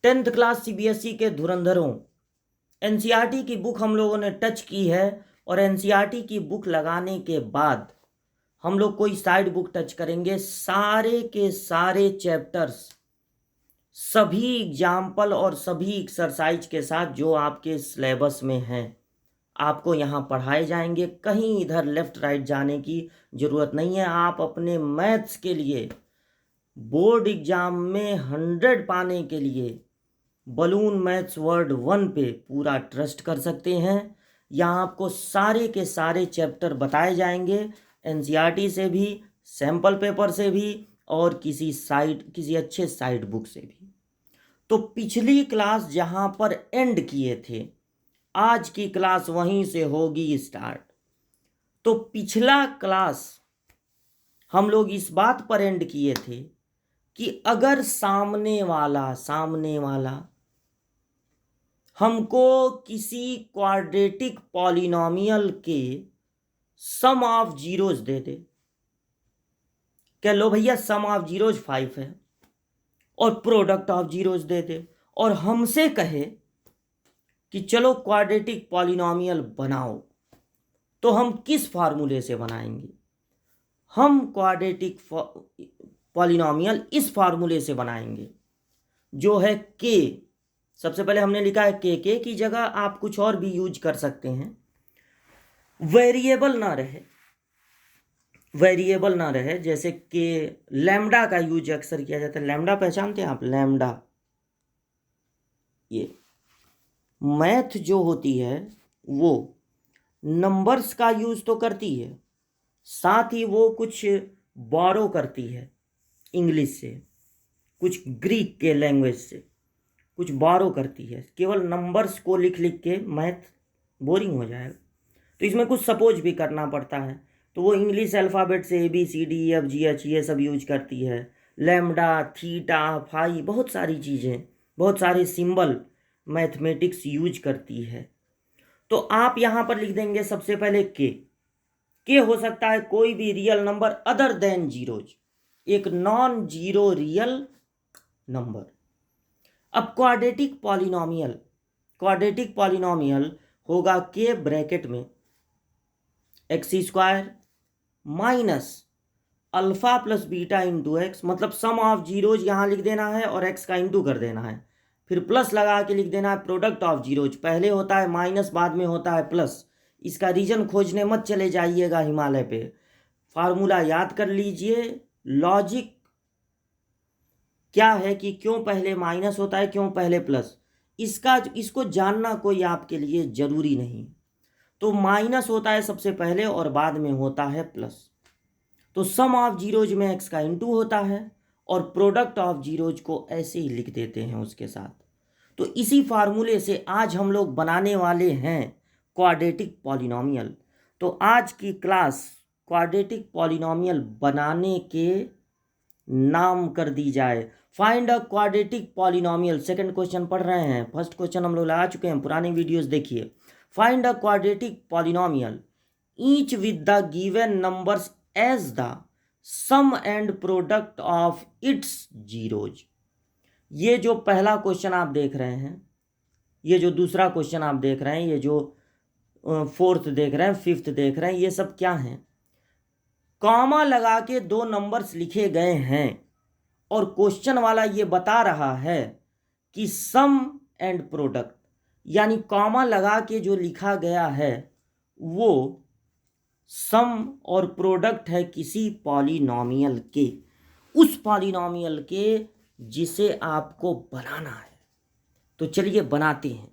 10th class CBSE के धुरंधरों, NCERT की book हम लोगों ने टच की है और एनसीईआरटी की बुक लगाने के बाद हम लोग कोई साइड बुक टच करेंगे। सारे के सारे चैप्टर्स, सभी एग्जाम्पल और सभी एक्सरसाइज के साथ जो आपके सिलेबस में हैं आपको यहाँ पढ़ाए जाएंगे। कहीं इधर लेफ्ट राइट जाने की ज़रूरत नहीं है। आप अपने मैथ्स के लिए बोर्ड एग्जाम में 100 पाने के लिए बलून मैथ्स वर्ड 1 पे पूरा ट्रस्ट कर सकते हैं। यहाँ आपको सारे के सारे चैप्टर बताए जाएंगे, एनसीईआरटी से भी, सैम्पल पेपर से भी और किसी अच्छे साइड बुक से भी। तो पिछली क्लास जहाँ पर एंड किए थे, आज की क्लास वहीं से होगी स्टार्ट। तो पिछला क्लास हम लोग इस बात पर एंड किए थे कि अगर सामने वाला हमको किसी क्वाड्रेटिक पॉलिनोमियल के सम ऑफ जीरोज दे दे, कह लो भैया सम ऑफ जीरोज 5 है, और प्रोडक्ट ऑफ जीरोज दे दे, और हमसे कहे कि चलो क्वाड्रेटिक पॉलिनोमियल बनाओ, तो हम किस फार्मूले से बनाएंगे? हम क्वाड्रेटिक पॉलिनोमियल इस फार्मूले से बनाएंगे जो है के। सबसे पहले हमने लिखा है के की जगह आप कुछ और भी यूज कर सकते हैं। वेरिएबल ना रहे, जैसे के लैम्डा का यूज अक्सर किया जाता है। लैम्डा पहचानते हैं आप? लैम्डा, ये मैथ जो होती है वो नंबर्स का यूज तो करती है, साथ ही वो कुछ बोरो करती है इंग्लिश से, कुछ ग्रीक के लैंग्वेज से कुछ बोरो करती है। केवल नंबर्स को लिख लिख के मैथ बोरिंग हो जाएगा, तो इसमें कुछ सपोज भी करना पड़ता है। तो वो इंग्लिश अल्फ़ाबेट से ABCDEFGH ये सब यूज करती है। लैम्डा, थीटा, फाई, बहुत सारी चीज़ें, बहुत सारे सिंबल मैथमेटिक्स यूज करती है। तो आप यहाँ पर लिख देंगे सबसे पहले के हो सकता है कोई भी real number other than zeros, एक नॉन जीरो रियल नंबर। अब क्वाड्रेटिक पॉलिनोमियल होगा के ब्रैकेट में x² minus alpha plus beta into x, मतलब सम ऑफ जीरोज यहाँ लिख देना है और x का इंटू कर देना है, फिर प्लस लगा के लिख देना है प्रोडक्ट ऑफ जीरोज। पहले होता है माइनस, बाद में होता है प्लस। इसका रीजन खोजने मत चले जाइएगा हिमालय पे, फार्मूला याद कर लीजिए। लॉजिक क्या है कि क्यों पहले माइनस होता है, क्यों पहले प्लस, इसको जानना कोई आपके लिए जरूरी नहीं। तो माइनस होता है सबसे पहले और बाद में होता है प्लस। तो सम ऑफ जीरोज में x का इंटू होता है और प्रोडक्ट ऑफ जीरोज को ऐसे ही लिख देते हैं उसके साथ। तो इसी फार्मूले से आज हम लोग बनाने वाले हैं क्वाड्रेटिक पॉलिनोमियल। तो आज की क्लास क्वाड्रेटिक पॉलिनोमियल बनाने के नाम कर दी जाए। Find a quadratic polynomial. Second question पढ़ रहे हैं, फर्स्ट क्वेश्चन हम लोग लगा चुके हैं, पुरानी वीडियोस देखिए। Find a quadratic polynomial each with the given numbers as the sum and product of its zeros. ये जो पहला क्वेश्चन आप देख रहे हैं, ये जो दूसरा क्वेश्चन आप देख रहे हैं, ये जो फोर्थ देख रहे हैं, फिफ्थ देख रहे हैं, ये सब क्या हैं? कॉमा लगा के दो नंबर्स लिखे गए हैं और क्वेश्चन वाला ये बता रहा है कि सम एंड प्रोडक्ट, यानी कॉमा लगा के जो लिखा गया है वो सम और प्रोडक्ट है किसी पॉलिनोमियल के, उस पॉलिनोमियल के जिसे आपको बनाना है। तो चलिए बनाते हैं।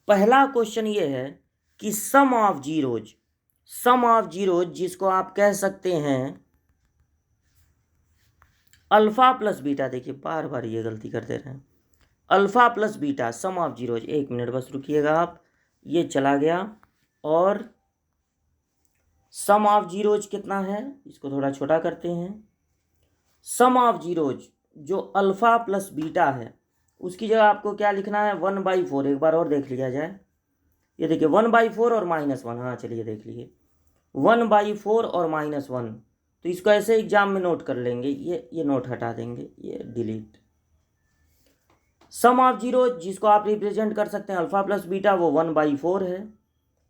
पहला क्वेश्चन ये है कि सम ऑफ जीरोज जिसको आप कह सकते हैं अल्फा प्लस बीटा। देखिए बार बार ये गलती कर दे रहे हैं, alpha plus beta some of zeros. एक मिनट बस रुकिएगा आप, ये चला गया। और सम ऑफ जीरोज कितना है, इसको थोड़ा छोटा करते हैं। सम ऑफ जीरोज जो अल्फा प्लस बीटा है उसकी जगह आपको क्या लिखना है, 1/4। एक बार और देख लिया जाए, ये देखिए 1/4 और -1। हाँ चलिए देख लीजिए 1/4 और -1। तो इसको ऐसे एग्जाम में नोट कर लेंगे, ये नोट हटा देंगे, ये डिलीट। सम ऑफ जीरो जिसको आप रिप्रेजेंट कर सकते हैं अल्फा प्लस बीटा, वो 1/4 है,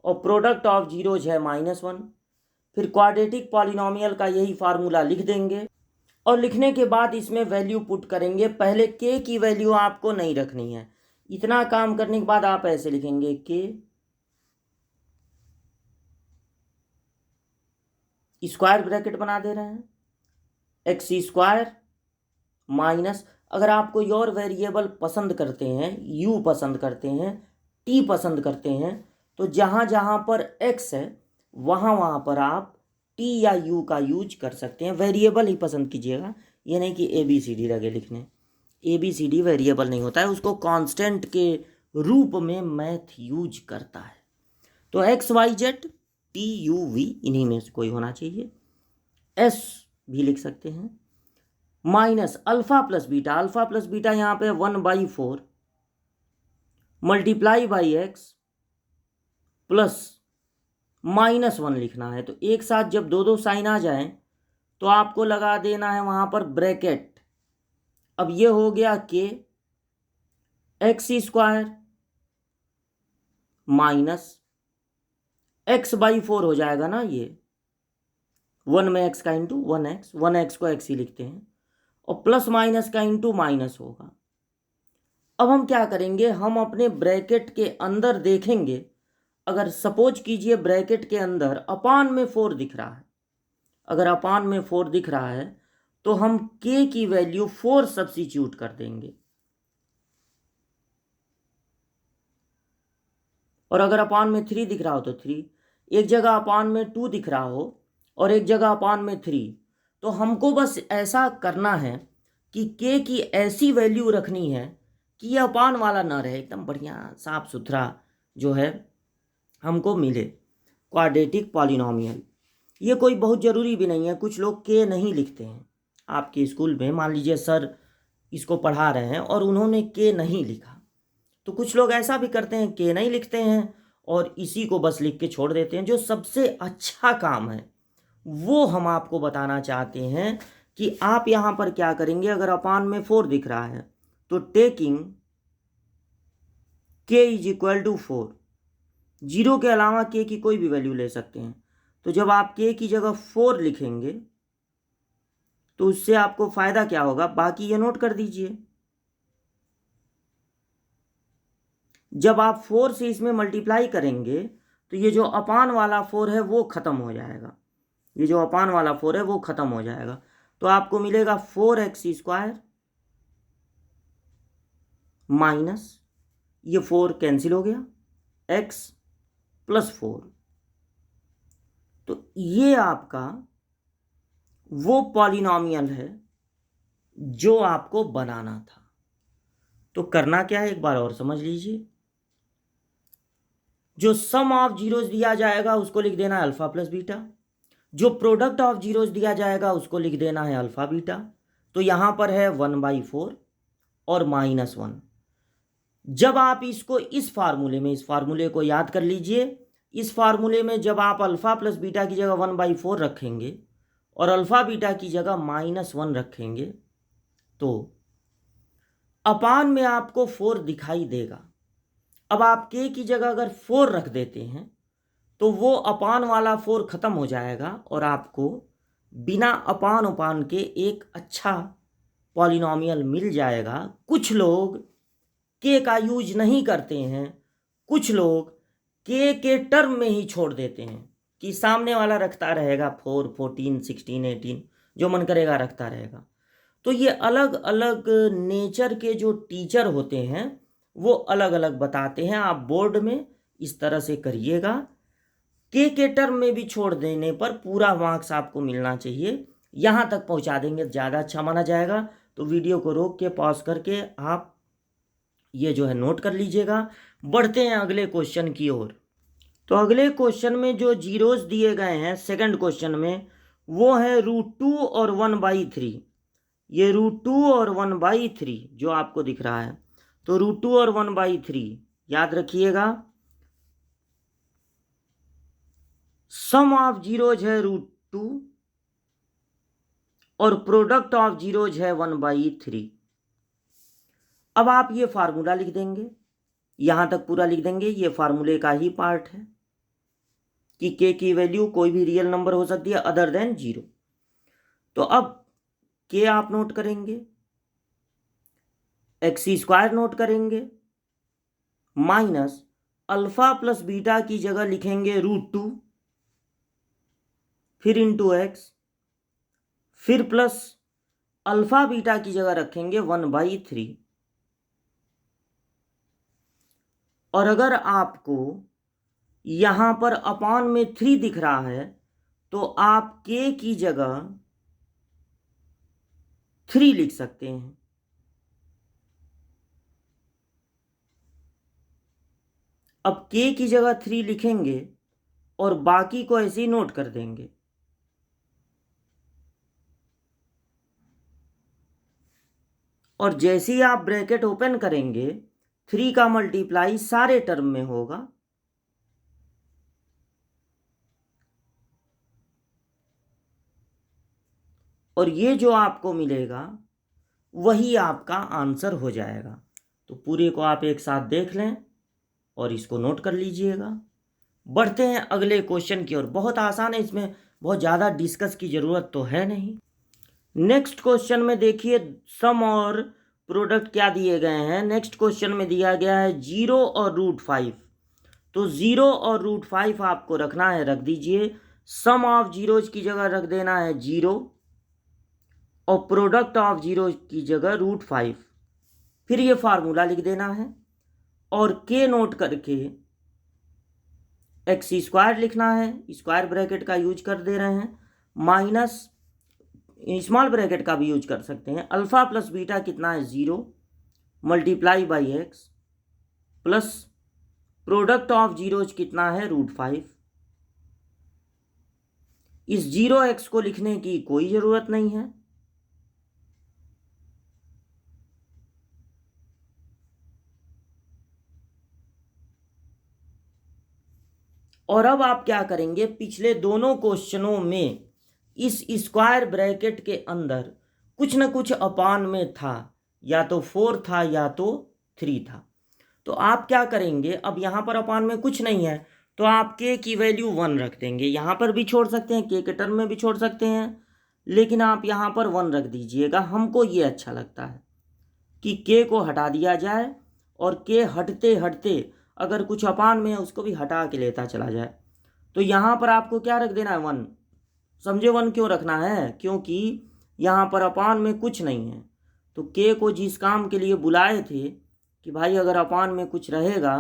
और प्रोडक्ट ऑफ जीरोज है -1। फिर क्वाड्रेटिक पॉलिनोमियल का यही फार्मूला लिख देंगे, और लिखने के बाद इसमें वैल्यू पुट करेंगे। पहले के की वैल्यू आपको नहीं रखनी है। इतना काम करने के बाद आप ऐसे लिखेंगे के स्क्वायर ब्रैकेट बना दे रहे हैं, एक्स स्क्वायर माइनस, अगर आप कोई और वेरिएबल पसंद करते हैं, यू पसंद करते हैं, टी पसंद करते हैं, तो जहाँ जहाँ पर एक्स है वहाँ वहाँ पर आप टी या यू का यूज कर सकते हैं। वेरिएबल ही पसंद कीजिएगा, ये नहीं कि ए बी सी डी लगे लिखने। A B C D variable नहीं होता है, उसको कांस्टेंट के रूप में मैथ यूज करता है। तो X Y Z T U V इन्हीं में से कोई होना चाहिए। एस भी लिख सकते हैं, minus alpha plus beta. Alpha plus beta यहाँ पे 1/4 मल्टीप्लाई बाई एक्स प्लस -1 लिखना है। तो एक साथ जब दो दो साइन आ जाएं तो आपको लगा देना है वहां पर ब्रैकेट। अब ये हो गया के एक्स स्क्वायर माइनस x/4 हो जाएगा ना, ये 1 में x का इंटू 1x को x ही लिखते हैं, और प्लस माइनस का इंटू माइनस होगा। अब हम क्या करेंगे, हम अपने ब्रैकेट के अंदर देखेंगे। अगर सपोज कीजिए ब्रैकेट के अंदर अपान में 4 दिख रहा है, अगर अपान में 4 दिख रहा है तो हम k की वैल्यू 4 सब्स्टिट्यूट कर देंगे, और अगर अपान में 3 दिख रहा हो तो 3, एक जगह अपान में 2 दिख रहा हो और एक जगह अपान में 3, तो हमको बस ऐसा करना है कि k की ऐसी वैल्यू रखनी है कि ये अपान वाला ना रहे, एकदम बढ़िया साफ सुथरा जो है हमको मिले क्वाड्रेटिक पॉलिनोमियल। ये कोई बहुत ज़रूरी भी नहीं है, कुछ लोग के नहीं लिखते हैं। आपके स्कूल में मान लीजिए सर इसको पढ़ा रहे हैं और उन्होंने के नहीं लिखा, तो कुछ लोग ऐसा भी करते हैं, के नहीं लिखते हैं और इसी को बस लिख के छोड़ देते हैं। जो सबसे अच्छा काम है वो हम आपको बताना चाहते हैं कि आप यहाँ पर क्या करेंगे। अगर अपान में 4 दिख रहा है तो टेकिंग के इज इक्वल टू 4, जीरो के अलावा के की कोई भी वैल्यू ले सकते हैं। तो जब आप के की जगह 4 लिखेंगे तो उससे आपको फायदा क्या होगा, बाकी ये नोट कर दीजिए। जब आप 4 से इसमें मल्टीप्लाई करेंगे तो ये जो अपान वाला 4 है वो खत्म हो जाएगा, ये जो अपान वाला 4 है वो खत्म हो जाएगा। तो आपको मिलेगा 4x स्क्वायर माइनस, ये 4 कैंसिल हो गया, x प्लस 4। तो ये आपका वो पॉलिनोमियल है जो आपको बनाना था। तो करना क्या है एक बार और समझ लीजिए। जो सम ऑफ जीरोज दिया जाएगा उसको लिख देना है अल्फा प्लस बीटा, जो प्रोडक्ट ऑफ जीरोज दिया जाएगा उसको लिख देना है अल्फा बीटा। तो यहां पर है 1/4 और -1। जब आप इसको इस फार्मूले में, इस फार्मूले को याद कर लीजिए, इस फार्मूले में जब आप अल्फा प्लस बीटा की जगह 1/4 रखेंगे और अल्फा बीटा की जगह -1 रखेंगे तो अपान में आपको 4 दिखाई देगा। अब आप के की जगह अगर 4 रख देते हैं तो वो अपान वाला 4 खत्म हो जाएगा और आपको बिना अपान उपान के एक अच्छा पॉलिनोमियल मिल जाएगा। कुछ लोग के का यूज नहीं करते हैं, कुछ लोग के टर्म में ही छोड़ देते हैं कि सामने वाला रखता रहेगा 4, 14, 16, 18, जो मन करेगा रखता रहेगा। तो ये अलग अलग नेचर के जो टीचर होते हैं वो अलग अलग बताते हैं। आप बोर्ड में इस तरह से करिएगा, के टर्म में भी छोड़ देने पर पूरा मार्क्स आपको मिलना चाहिए। यहाँ तक पहुँचा देंगे ज़्यादा अच्छा माना जाएगा। तो वीडियो को रोक के पॉज करके आप ये जो है नोट कर लीजिएगा। बढ़ते हैं अगले क्वेश्चन की ओर। तो अगले क्वेश्चन में जो जीरोज दिए गए हैं सेकंड क्वेश्चन में, वो है √2 और 1/3। ये √2 और 1/3 जो आपको दिख रहा है, तो √2 और 1/3 याद रखिएगा। सम ऑफ जीरोज है √2 और प्रोडक्ट ऑफ जीरोज है 1/3। अब आप ये फार्मूला लिख देंगे, यहाँ तक पूरा लिख देंगे, ये फार्मूले का ही पार्ट है कि के की वैल्यू कोई भी रियल नंबर हो सकती है अदर देन 0। तो अब के आप नोट करेंगे, x² नोट करेंगे, माइनस अल्फा प्लस बीटा की जगह लिखेंगे √2, फिर इंटू एक्स, फिर प्लस अल्फा बीटा की जगह रखेंगे 1/3। और अगर आपको यहां पर अपॉन में 3 दिख रहा है तो आप के की जगह 3 लिख सकते हैं। अब के की जगह 3 लिखेंगे और बाकी को ऐसे ही नोट कर देंगे। और जैसे ही आप ब्रैकेट ओपन करेंगे 3 का मल्टीप्लाई सारे टर्म में होगा, और ये जो आपको मिलेगा वही आपका आंसर हो जाएगा। तो पूरे को आप एक साथ देख लें और इसको नोट कर लीजिएगा। बढ़ते हैं अगले क्वेश्चन की ओर। बहुत आसान है, इसमें बहुत ज़्यादा डिस्कस की ज़रूरत तो है नहीं। नेक्स्ट क्वेश्चन में देखिए सम और प्रोडक्ट क्या दिए गए हैं। नेक्स्ट क्वेश्चन में दिया गया है 0 और √5। तो 0 और √5 आपको रखना है, रख दीजिए। सम ऑफ जीरोज की जगह रख देना है 0 और प्रोडक्ट ऑफ जीरो की जगह √5। फिर ये फार्मूला लिख देना है और के नोट करके x² लिखना है, स्क्वायर ब्रैकेट का यूज कर दे रहे हैं, माइनस स्मॉल ब्रैकेट का भी यूज कर सकते हैं। अल्फा प्लस बीटा कितना है 0 multiply by x, plus product of zeros कितना है √5। इस 0x को लिखने की कोई ज़रूरत नहीं है, और अब आप क्या करेंगे, पिछले दोनों क्वेश्चनों में इस स्क्वायर ब्रैकेट के अंदर कुछ न कुछ अपान में था, या तो 4 था या तो 3 था। तो आप क्या करेंगे, अब यहाँ पर अपान में कुछ नहीं है तो आप के की वैल्यू 1 रख देंगे। यहाँ पर भी छोड़ सकते हैं, के टर्म में भी छोड़ सकते हैं, लेकिन आप यहाँ पर 1 रख दीजिएगा। हमको ये अच्छा लगता है कि के को हटा दिया जाए और के हटते हटते अगर कुछ अपान में है उसको भी हटा के लेता चला जाए। तो यहाँ पर आपको क्या रख देना है 1। समझे 1 क्यों रखना है, क्योंकि यहाँ पर अपान में कुछ नहीं है। तो के को जिस काम के लिए बुलाए थे कि भाई अगर अपान में कुछ रहेगा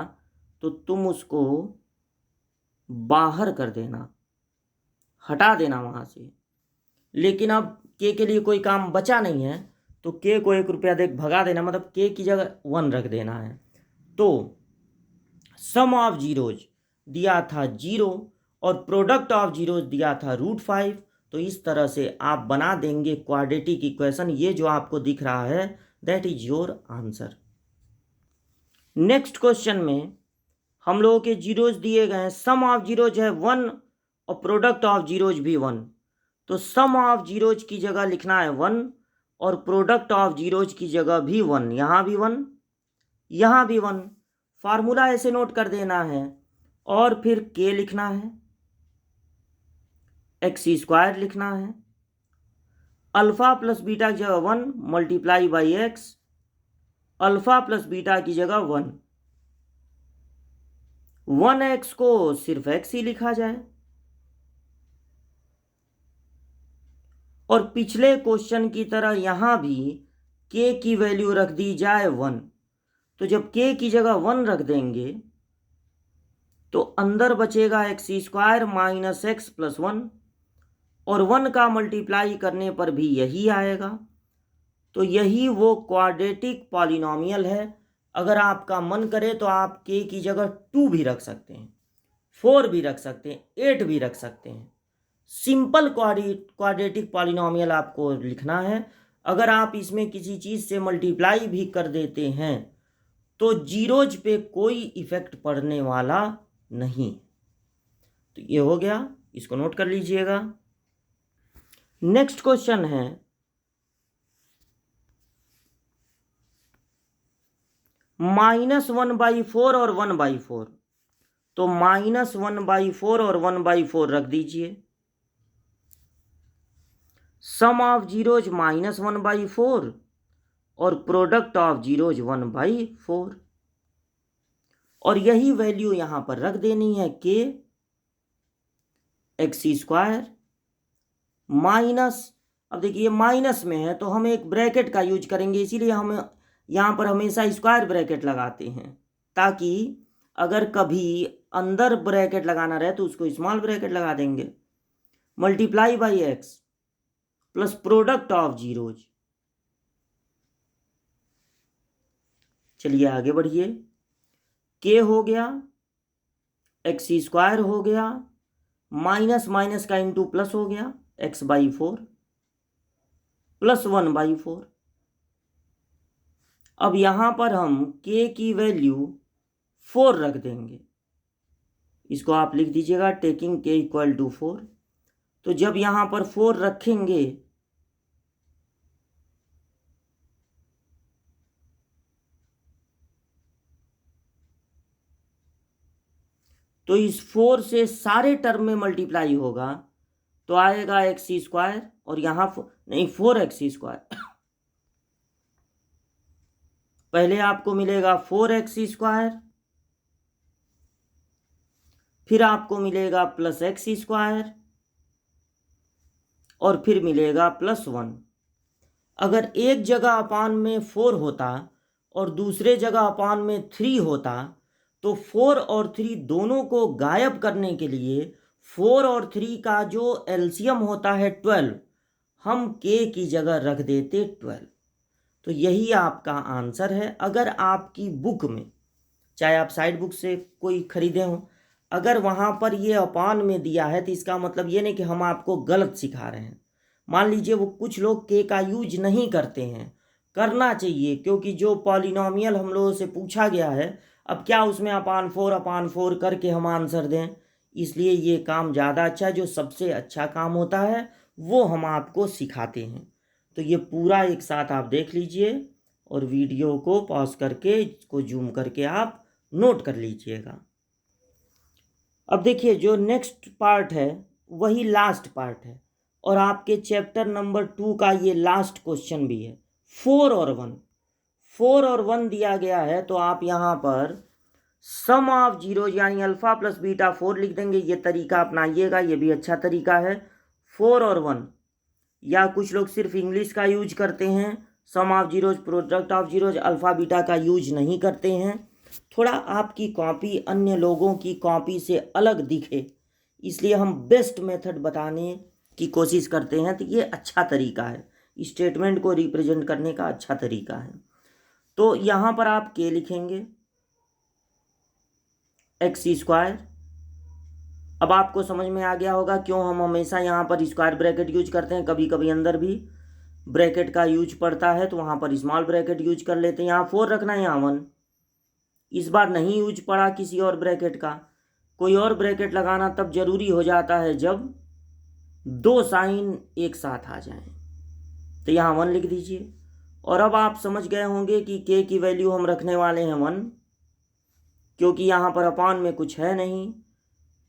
तो तुम उसको बाहर कर देना, हटा देना वहाँ से, लेकिन अब के लिए कोई काम बचा नहीं है तो के को 1 रुपया दे भगा देना, मतलब के की जगह 1 रख देना है। तो सम ऑफ जीरोज दिया था 0 और प्रोडक्ट ऑफ जीरोज दिया था √5। तो इस तरह से आप बना देंगे क्वाड्रेटिक इक्वेशन। ये जो आपको दिख रहा है that is your answer. Next question में हम लोगों के जीरोज दिए गए हैं, सम ऑफ जीरोज है 1 और प्रोडक्ट ऑफ जीरोज भी 1। तो सम ऑफ जीरोज की जगह लिखना है 1 और प्रोडक्ट ऑफ जीरोज की जगह भी 1। यहाँ भी 1, यहाँ भी 1। फार्मूला ऐसे नोट कर देना है और फिर के लिखना है, x² लिखना है, अल्फा प्लस बीटा की जगह 1 multiply by x, alpha plus beta की जगह 1। 1x को सिर्फ x ही लिखा जाए। और पिछले क्वेश्चन की तरह यहां भी k की वैल्यू रख दी जाए 1। तो जब k की जगह 1 रख देंगे तो अंदर बचेगा x² माइनस x प्लस 1, और 1 का मल्टीप्लाई करने पर भी यही आएगा। तो यही वो क्वाड्रेटिक पॉलिनोमियल है। अगर आपका मन करे तो आप के की जगह 2 भी रख सकते हैं, 4 भी रख सकते हैं, 8 भी रख सकते हैं। सिंपल क्वाड्रेटिक पॉलिनोमियल आपको लिखना है। अगर आप इसमें किसी चीज़ से मल्टीप्लाई भी कर देते हैं तो जीरोज पे कोई इफेक्ट पड़ने वाला नहीं। तो ये हो गया, इसको नोट कर लीजिएगा। नेक्स्ट क्वेश्चन है -1/4 और 1/4, तो -1/4 और 1/4 रख दीजिए। सम ऑफ जीरोज -1/4 और प्रोडक्ट ऑफ जीरोज 1/4, और यही वैल्यू यहां पर रख देनी है के x² माइनस, अब देखिए माइनस में है तो हम एक ब्रैकेट का यूज करेंगे, इसीलिए हम यहाँ पर हमेशा स्क्वायर ब्रैकेट लगाते हैं, ताकि अगर कभी अंदर ब्रैकेट लगाना रहे तो उसको स्मॉल ब्रैकेट लगा देंगे। Multiply by x plus product of zeros. चलिए आगे बढ़िए, के हो गया, x² हो गया, माइनस माइनस का इंटू प्लस हो गया x/4 प्लस 1/4। अब यहां पर हम k की वैल्यू 4 रख देंगे, इसको आप लिख दीजिएगा टेकिंग k = 4। तो जब यहां पर 4 रखेंगे तो इस 4 से सारे टर्म में मल्टीप्लाई होगा, तो आएगा x² और यहां नहीं 4x²। पहले आपको मिलेगा 4x², फिर आपको मिलेगा प्लस x² और फिर मिलेगा +1। अगर एक जगह अपान में 4 होता और दूसरे जगह अपान में 3 होता, तो 4 और 3 दोनों को गायब करने के लिए 4 और 3 का जो एलसीएम होता है 12, हम k की जगह रख देते 12। तो यही आपका आंसर है। अगर आपकी बुक में, चाहे आप साइड बुक से कोई खरीदे हो, अगर वहाँ पर ये अपान में दिया है तो इसका मतलब ये नहीं कि हम आपको गलत सिखा रहे हैं। मान लीजिए वो कुछ लोग के का यूज नहीं करते हैं, करना चाहिए, क्योंकि जो पॉलिनोमियल हम लोगों से पूछा गया है, अब क्या उसमें अपान 4 करके हम आंसर दें, इसलिए ये काम ज़्यादा अच्छा है। जो सबसे अच्छा काम होता है वो हम आपको सिखाते हैं। तो ये पूरा एक साथ आप देख लीजिए और वीडियो को पॉज करके इसको जूम करके आप नोट कर लीजिएगा। अब देखिए जो नेक्स्ट पार्ट है वही लास्ट पार्ट है, और आपके चैप्टर नंबर 2 का ये लास्ट क्वेश्चन भी है। 4 और 1 दिया गया है, तो आप यहाँ पर सम ऑफ जीरो यानी अल्फा प्लस बीटा 4 लिख देंगे। ये तरीका अपनाइएगा, ये भी अच्छा तरीका है। 4 और 1, या कुछ लोग सिर्फ इंग्लिश का यूज करते हैं, sum of zeros product of zeros, alpha beta का यूज नहीं करते हैं। थोड़ा आपकी कॉपी अन्य लोगों की कॉपी से अलग दिखे, इसलिए हम बेस्ट मेथड बताने की कोशिश करते हैं। तो ये अच्छा तरीका है, स्टेटमेंट को रिप्रेजेंट करने का अच्छा तरीका है। तो यहाँ पर आप के लिखेंगे x²। अब आपको समझ में आ गया होगा क्यों हम हमेशा यहाँ पर स्क्वायर ब्रैकेट यूज करते हैं। कभी कभी अंदर भी ब्रैकेट का यूज पड़ता है तो वहाँ पर स्मॉल ब्रैकेट यूज कर लेते हैं। यहाँ 4 रखना है, यहाँ 1। इस बार नहीं यूज पड़ा किसी और ब्रैकेट का, कोई और ब्रैकेट लगाना तब जरूरी हो जाता है जब 2 साइन एक साथ आ जाएं। तो यहाँ 1 लिख दीजिए। और अब आप समझ गए होंगे कि के की वैल्यू हम रखने वाले हैं 1, क्योंकि यहाँ पर अपान में कुछ है नहीं।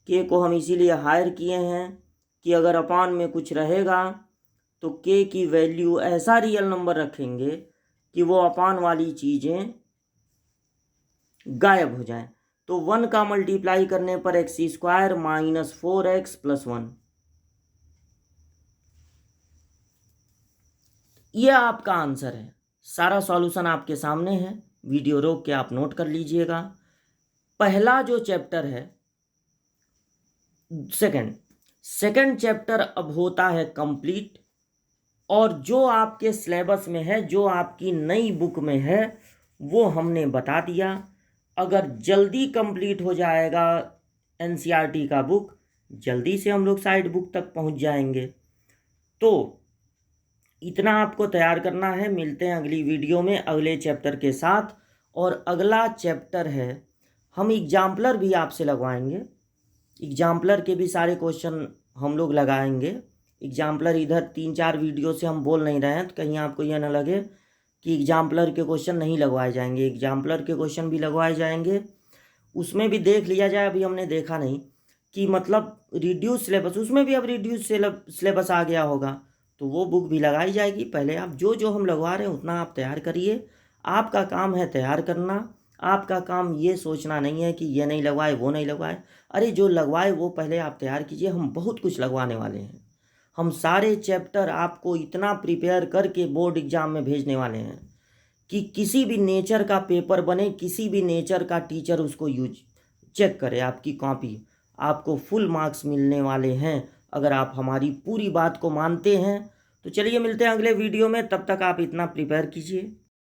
के को हम इसीलिए हायर किए हैं कि अगर अपान में कुछ रहेगा तो के की वैल्यू ऐसा रियल नंबर रखेंगे कि वो अपान वाली चीज़ें गायब हो जाएं। तो 1 का मल्टीप्लाई करने पर x² - 4x + 1, ये आपका आंसर है। सारा सॉल्यूशन आपके सामने है, वीडियो रोक के आप नोट कर लीजिएगा। पहला जो चैप्टर है सेकंड चैप्टर अब होता है कंप्लीट, और जो आपके सिलेबस में है, जो आपकी नई बुक में है, वो हमने बता दिया। अगर जल्दी कंप्लीट हो जाएगा एनसीईआरटी का बुक, जल्दी से हम लोग साइड बुक तक पहुंच जाएंगे। तो इतना आपको तैयार करना है। मिलते हैं अगली वीडियो में अगले चैप्टर के साथ। और अगला चैप्टर है, हम एग्जाम्पलर भी आपसे लगवाएंगे। एग्जाम्पलर के भी सारे क्वेश्चन हम लोग लगाएंगे। एग्जाम्पलर इधर 3-4 वीडियो से हम बोल नहीं रहे हैं, तो कहीं आपको यह ना लगे कि एग्जाम्पलर के क्वेश्चन नहीं लगवाए जाएंगे, एग्जाम्पलर के क्वेश्चन भी लगवाए जाएंगे। उसमें भी देख लिया जाए, अभी हमने देखा नहीं कि मतलब रिड्यूस सिलेबस, उसमें भी अब रिड्यूस सिलेबस आ गया होगा, तो वो बुक भी लगाई जाएगी। पहले आप जो जो हम लगवा रहे हैं उतना आप तैयार करिए। आपका काम है तैयार करना, आपका काम ये सोचना नहीं है कि ये नहीं लगवाए वो नहीं लगवाए। अरे जो लगवाए वो पहले आप तैयार कीजिए। हम बहुत कुछ लगवाने वाले हैं, हम सारे चैप्टर आपको इतना प्रिपेयर करके बोर्ड एग्जाम में भेजने वाले हैं कि किसी भी नेचर का पेपर बने, किसी भी नेचर का टीचर उसको यूज चेक करे आपकी कॉपी, आपको फुल मार्क्स मिलने वाले हैं अगर आप हमारी पूरी बात को मानते हैं। तो चलिए मिलते हैं अगले वीडियो में, तब तक आप इतना प्रिपेयर कीजिए।